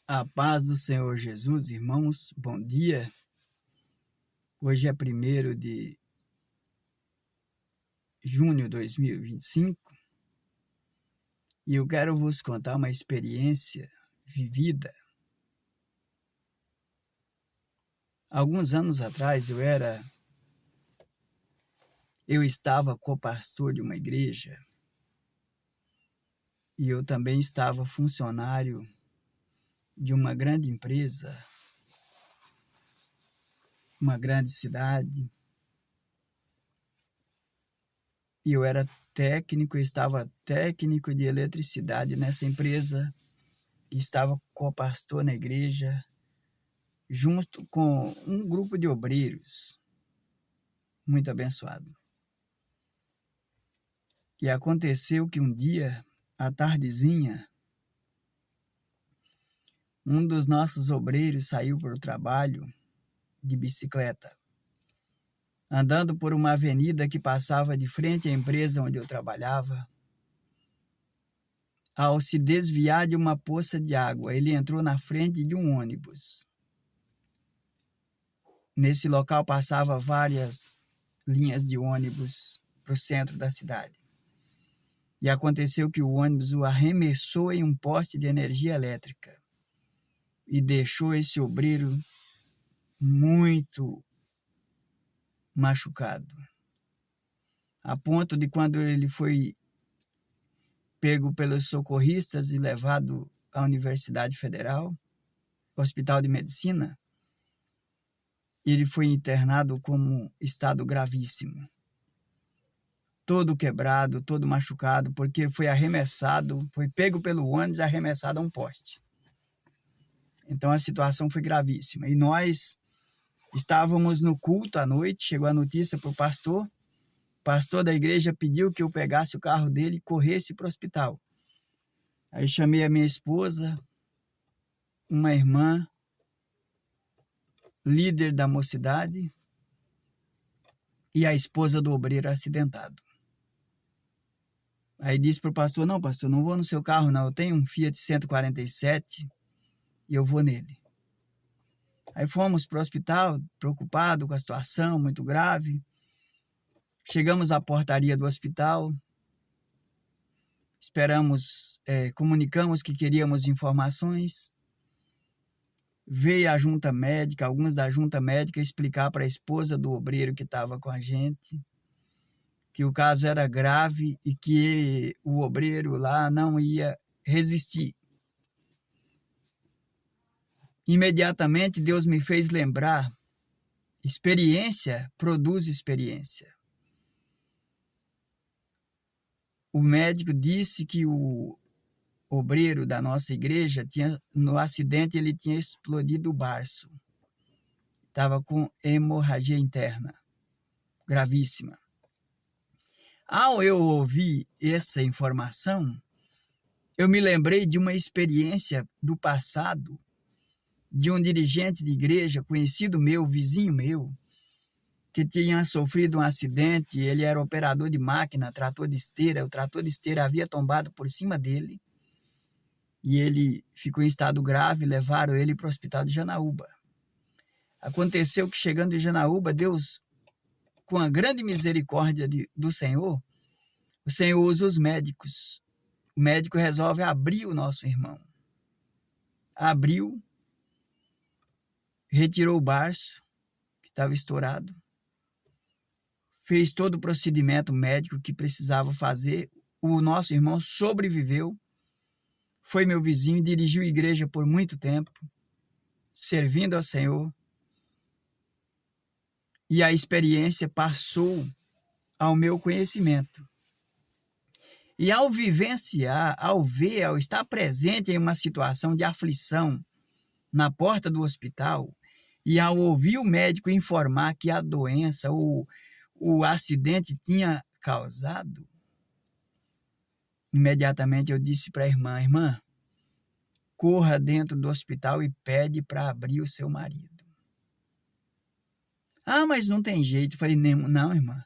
A paz do Senhor Jesus, irmãos, bom dia. Hoje é 1º de junho de 2025 e eu quero vos contar uma experiência vivida. Alguns anos atrás eu estava co-pastor de uma igreja e eu também estava funcionário de uma grande empresa, uma grande cidade. E eu estava técnico de eletricidade nessa empresa, e estava co-pastor na igreja, junto com um grupo de obreiros muito abençoado. E aconteceu que um dia, à tardezinha, um dos nossos obreiros saiu para o trabalho de bicicleta, andando por uma avenida que passava de frente à empresa onde eu trabalhava. Ao se desviar de uma poça de água, ele entrou na frente de um ônibus. Nesse local passava várias linhas de ônibus para o centro da cidade. E aconteceu que o ônibus o arremessou em um poste de energia elétrica e deixou esse obreiro muito machucado, a ponto de, quando ele foi pego pelos socorristas e levado à Universidade Federal, Hospital de Medicina, ele foi internado como estado gravíssimo, todo quebrado, todo machucado, porque foi pego pelo ônibus e arremessado a um poste. Então a situação foi gravíssima. E nós estávamos no culto à noite, chegou a notícia para o pastor da igreja pediu que eu pegasse o carro dele e corresse para o hospital. Aí chamei a minha esposa, uma irmã, líder da mocidade, e a esposa do obreiro acidentado. Aí disse para o pastor, não, pastor, não vou no seu carro não, eu tenho um Fiat 147 e eu vou nele. Aí fomos para o hospital, preocupado com a situação, muito grave. Chegamos à portaria do hospital, comunicamos que queríamos informações. Veio a junta médica, alguns da junta médica, explicar para a esposa do obreiro que estava com a gente que o caso era grave e que o obreiro lá não ia resistir. Imediatamente Deus me fez lembrar, experiência produz experiência. O médico disse que o obreiro da nossa igreja, no acidente, ele tinha explodido o baço. Estava com hemorragia interna, gravíssima. Ao eu ouvir essa informação, eu me lembrei de uma experiência do passado, de um dirigente de igreja, conhecido meu, vizinho meu, que tinha sofrido um acidente. Ele era operador de máquina, trator de esteira. O trator de esteira havia tombado por cima dele e ele ficou em estado grave. Levaram ele para o hospital de Janaúba. Aconteceu que, chegando em Janaúba, Deus, com a grande misericórdia do Senhor, o Senhor usa os médicos. O médico resolve abrir o nosso irmão. Abriu, retirou o baço, que estava estourado, fez todo o procedimento médico que precisava fazer. O nosso irmão sobreviveu, foi meu vizinho, dirigiu a igreja por muito tempo, servindo ao Senhor. E a experiência passou ao meu conhecimento. E ao vivenciar, ao estar presente em uma situação de aflição na porta do hospital, e ao ouvir o médico informar que a doença, o acidente tinha causado, imediatamente eu disse para a irmã, corra dentro do hospital e pede para abrir o seu marido. Ah, mas não tem jeito. Eu falei, não, irmã.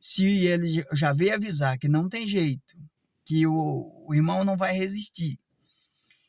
Se ele já veio avisar que não tem jeito, que o irmão não vai resistir,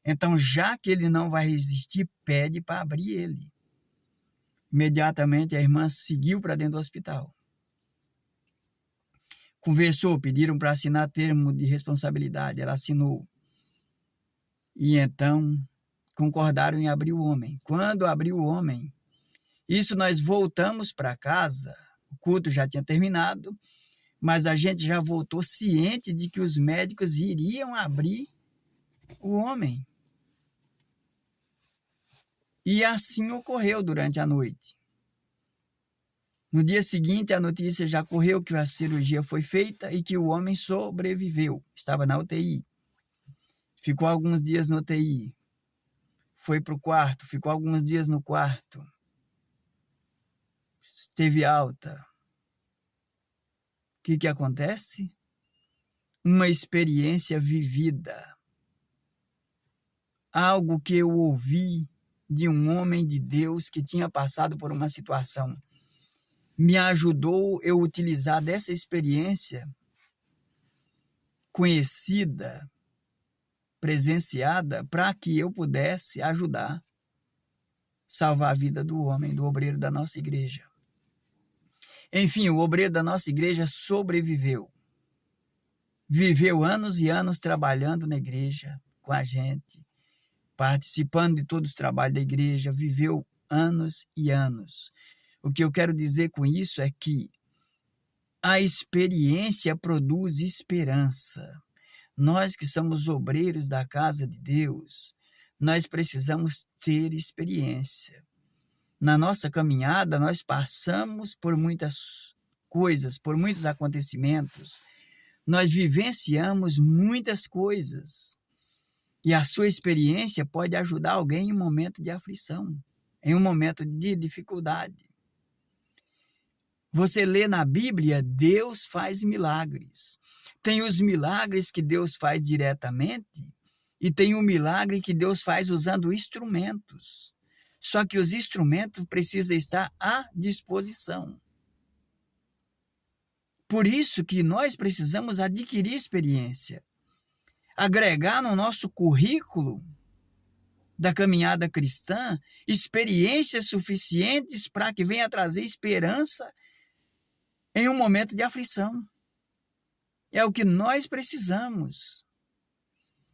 Então, já que ele não vai resistir, pede para abrir ele. Imediatamente a irmã seguiu para dentro do hospital. Conversou, pediram para assinar termo de responsabilidade. Ela assinou. E então concordaram em abrir o homem. Quando abriu o homem, isso nós voltamos para casa, o culto já tinha terminado, mas a gente já voltou ciente de que os médicos iriam abrir o homem. E assim ocorreu durante a noite. No dia seguinte, a notícia já correu que a cirurgia foi feita e que o homem sobreviveu. Estava na UTI. Ficou alguns dias na UTI. Foi para o quarto, ficou alguns dias no quarto. Teve alta. O que acontece? Uma experiência vivida. Algo que eu ouvi de um homem de Deus que tinha passado por uma situação. Me ajudou eu utilizar dessa experiência conhecida, presenciada, para que eu pudesse ajudar, salvar a vida do homem, do obreiro da nossa igreja. Enfim, o obreiro da nossa igreja sobreviveu. Viveu anos e anos trabalhando na igreja com a gente, participando de todos os trabalhos da igreja, viveu anos e anos. O que eu quero dizer com isso é que a experiência produz esperança. Nós que somos obreiros da casa de Deus, nós precisamos ter experiência. Na nossa caminhada, nós passamos por muitas coisas, por muitos acontecimentos. Nós vivenciamos muitas coisas. E a sua experiência pode ajudar alguém em um momento de aflição, em um momento de dificuldade. Você lê na Bíblia, Deus faz milagres. Tem os milagres que Deus faz diretamente e tem o milagre que Deus faz usando instrumentos. Só que os instrumentos precisam estar à disposição. Por isso que nós precisamos adquirir experiência, agregar no nosso currículo da caminhada cristã experiências suficientes para que venha trazer esperança em um momento de aflição. É o que nós precisamos.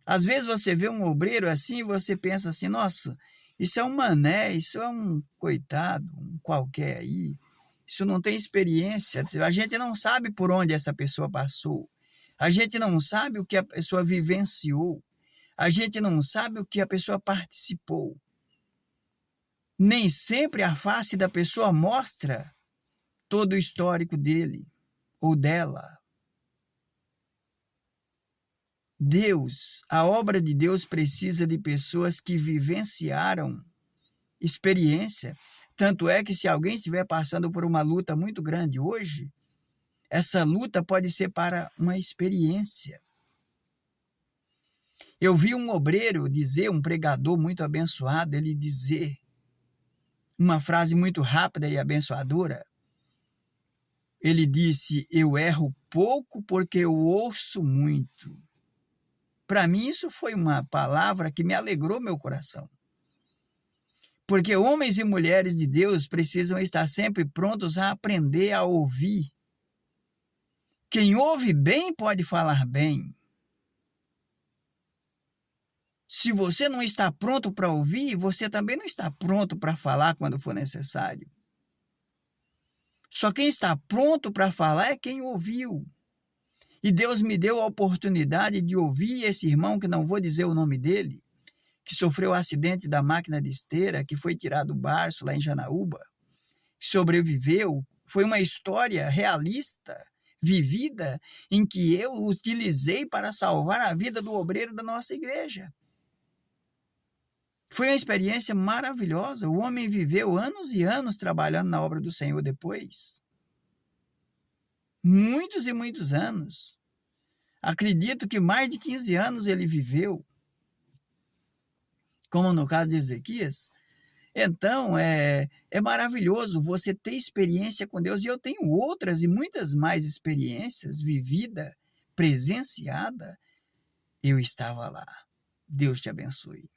Às vezes você vê um obreiro assim e você pensa assim, nossa, isso é um mané, isso é um coitado, um qualquer aí. Isso não tem experiência. A gente não sabe por onde essa pessoa passou. A gente não sabe o que a pessoa vivenciou. A gente não sabe o que a pessoa participou. Nem sempre a face da pessoa mostra todo o histórico dele ou dela. Deus, a obra de Deus precisa de pessoas que vivenciaram experiência. Tanto é que se alguém estiver passando por uma luta muito grande hoje, essa luta pode ser para uma experiência. Eu vi um obreiro dizer, um pregador muito abençoado, ele dizer uma frase muito rápida e abençoadora. Ele disse, eu erro pouco porque eu ouço muito. Para mim, isso foi uma palavra que me alegrou meu coração. Porque homens e mulheres de Deus precisam estar sempre prontos a aprender a ouvir. Quem ouve bem pode falar bem. Se você não está pronto para ouvir, você também não está pronto para falar quando for necessário. Só quem está pronto para falar é quem ouviu. E Deus me deu a oportunidade de ouvir esse irmão, que não vou dizer o nome dele, que sofreu um acidente da máquina de esteira, que foi tirado do berço lá em Janaúba, que sobreviveu. Foi uma história realista, vivida, em que eu utilizei para salvar a vida do obreiro da nossa igreja. Foi uma experiência maravilhosa. O homem viveu anos e anos trabalhando na obra do Senhor depois. Muitos e muitos anos. Acredito que mais de 15 anos ele viveu, como no caso de Ezequias. Então, é maravilhoso você ter experiência com Deus. E eu tenho outras e muitas mais experiências vivida, presenciada. Eu estava lá. Deus te abençoe.